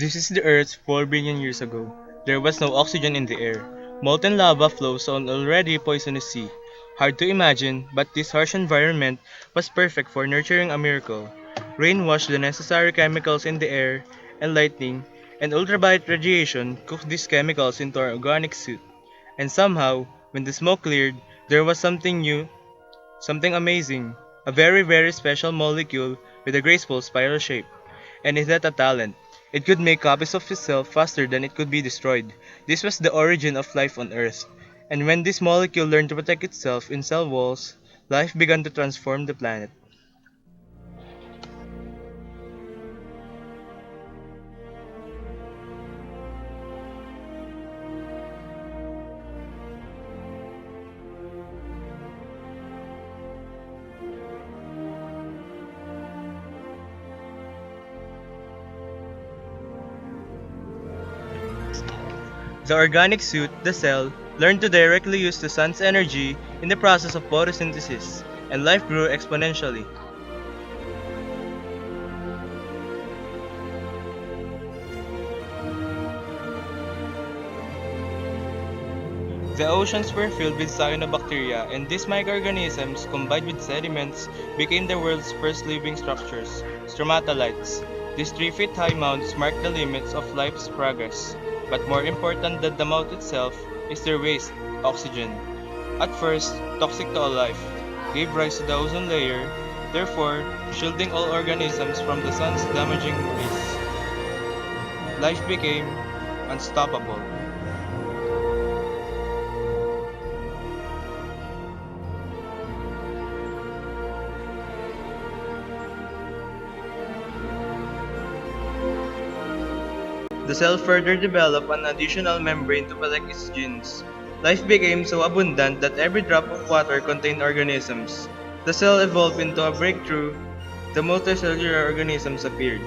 This is the Earth 4 billion years ago. There was no oxygen in the air. Molten lava flows on an already poisonous sea. Hard to imagine, but this harsh environment was perfect for nurturing a miracle. Rain washed the necessary chemicals in the air, and lightning and ultraviolet radiation cooked these chemicals into our organic suit. And somehow, when the smoke cleared, there was something new, something amazing. A very, very special molecule with a graceful spiral shape. And it had a talent. It could make copies of itself faster than it could be destroyed. This was the origin of life on Earth. And when this molecule learned to protect itself in cell walls, life began to transform the planet. The organic suit, the cell, learned to directly use the sun's energy in the process of photosynthesis, and life grew exponentially. The oceans were filled with cyanobacteria, and these microorganisms, combined with sediments, became the world's first living structures, stromatolites. These 3 feet high mounds mark the limits of life's progress. But more important than the mound itself is their waste, oxygen. At first, toxic to all life, gave rise to the ozone layer, therefore shielding all organisms from the sun's damaging rays. Life became unstoppable. The cell further developed an additional membrane to protect its genes. Life became so abundant that every drop of water contained organisms. The cell evolved into a breakthrough. The multicellular organisms appeared.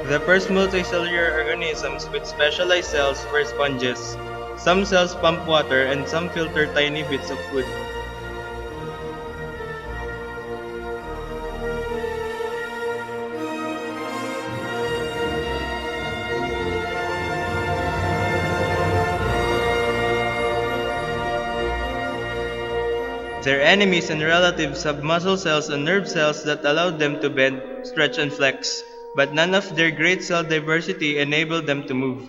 The first multicellular organisms with specialized cells were sponges. Some cells pump water and some filter tiny bits of food. Their enemies and relatives have muscle cells and nerve cells that allowed them to bend, stretch, and flex, but none of their great cell diversity enabled them to move.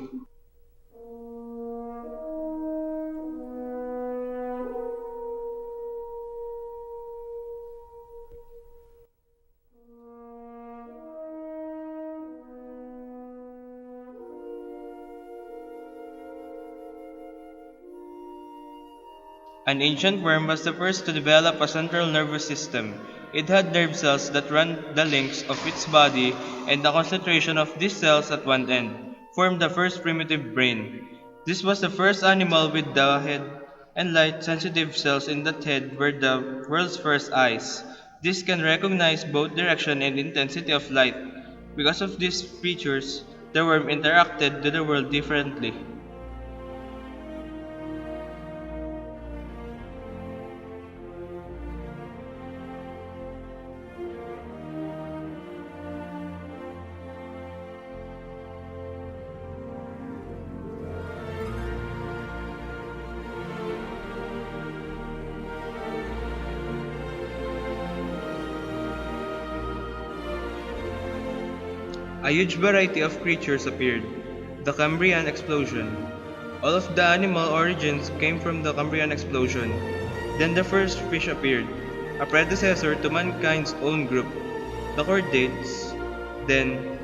An ancient worm was the first to develop a central nervous system. It had nerve cells that ran the links of its body, and the concentration of these cells at one end formed the first primitive brain. This was the first animal with the head, and light sensitive cells in that head were the world's first eyes. This can recognize both direction and intensity of light. Because of these features, the worm interacted with the world differently. A huge variety of creatures appeared. The Cambrian explosion. All of the animal origins came from the Cambrian explosion. Then the first fish appeared, a predecessor to mankind's own group, the chordates. Then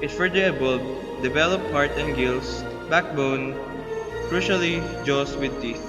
it further evolved, developed heart and gills, backbone, crucially jaws with teeth.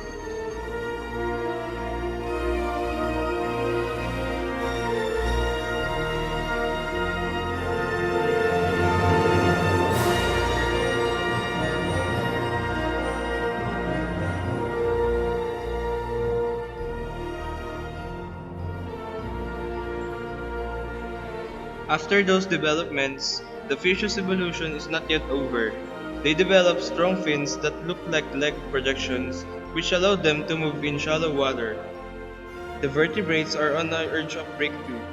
After those developments, the fish's evolution is not yet over. They develop strong fins that look like leg projections, which allow them to move in shallow water. The vertebrates are on the edge of breakthrough.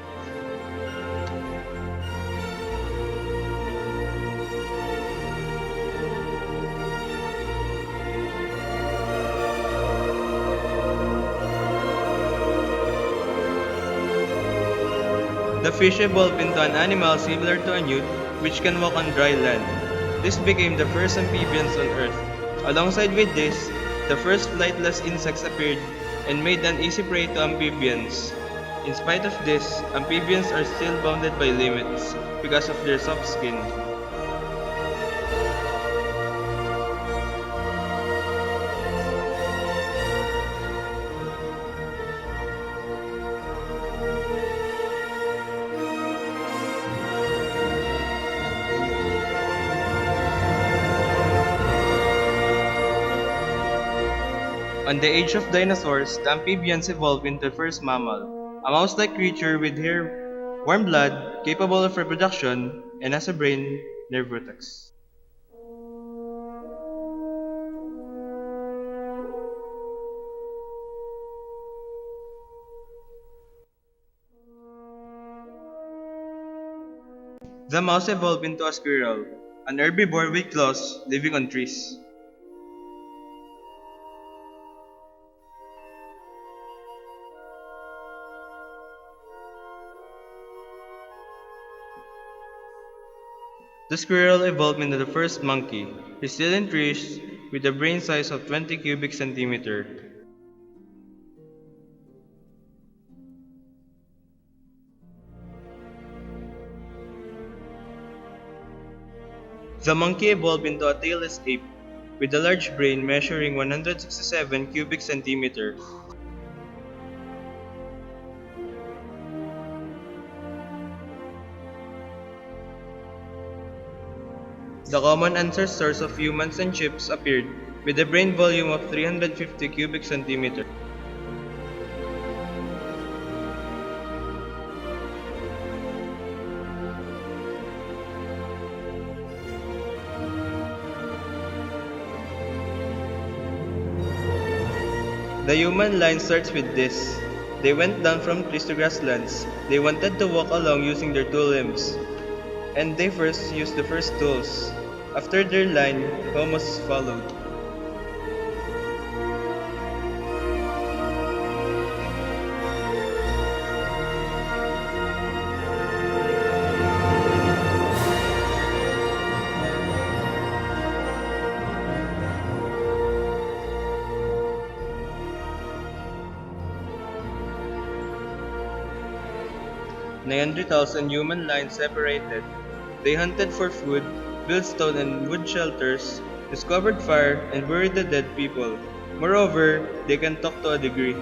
The fish evolved into an animal similar to a newt, which can walk on dry land. This became the first amphibians on Earth. Alongside with this, the first flightless insects appeared and made an easy prey to amphibians. In spite of this, amphibians are still bounded by limits because of their soft skin. On the age of dinosaurs, the amphibians evolved into the first mammal, a mouse-like creature with hair, warm blood, capable of reproduction, and has a brain nerve vortex. The mouse evolved into a squirrel, an herbivore with claws living on trees. The squirrel evolved into the first monkey, resilient trees with a brain size of 20 cubic centimeter. The monkey evolved into a tailless ape, with a large brain measuring 167 cubic centimeter. The common ancestors of humans and chimps appeared, with a brain volume of 350 cubic centimeter. The human line starts with this. They went down from trees to grasslands. They wanted to walk along using their two limbs. And they first used the first tools. After their line, Homos followed. Neanderthals and human lines separated. They hunted for food, built stone and wood shelters, discovered fire, and buried the dead people. Moreover, they can talk to a degree.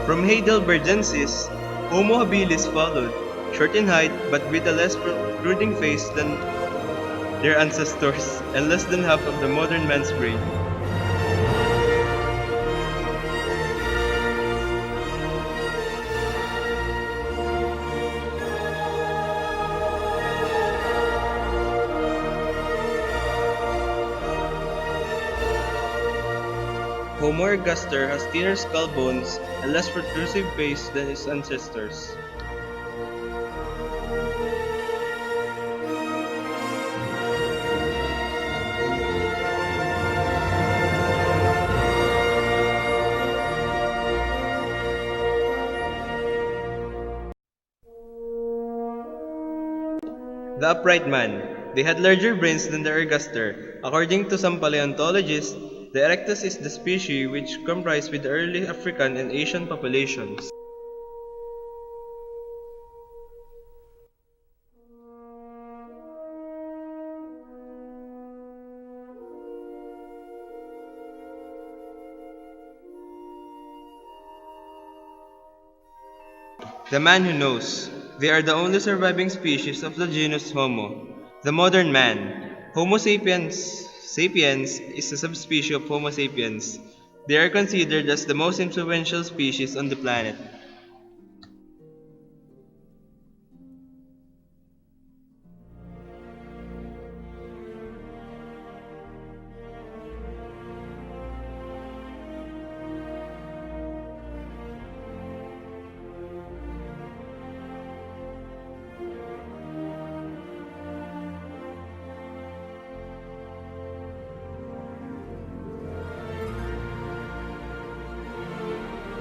From heidelbergensis, Homo habilis followed, short in height but with a less protruding face than their ancestors, and less than half of the modern man's brain. Homo ergaster has thinner skull bones and less protrusive face than his ancestors. The upright man. They had larger brains than the ergaster. According to some paleontologists, the erectus is the species which comprised with the early African and Asian populations. The man who knows. They are the only surviving species of the genus Homo. The modern man. Homo sapiens is a subspecies of Homo sapiens. They are considered as the most influential species on the planet.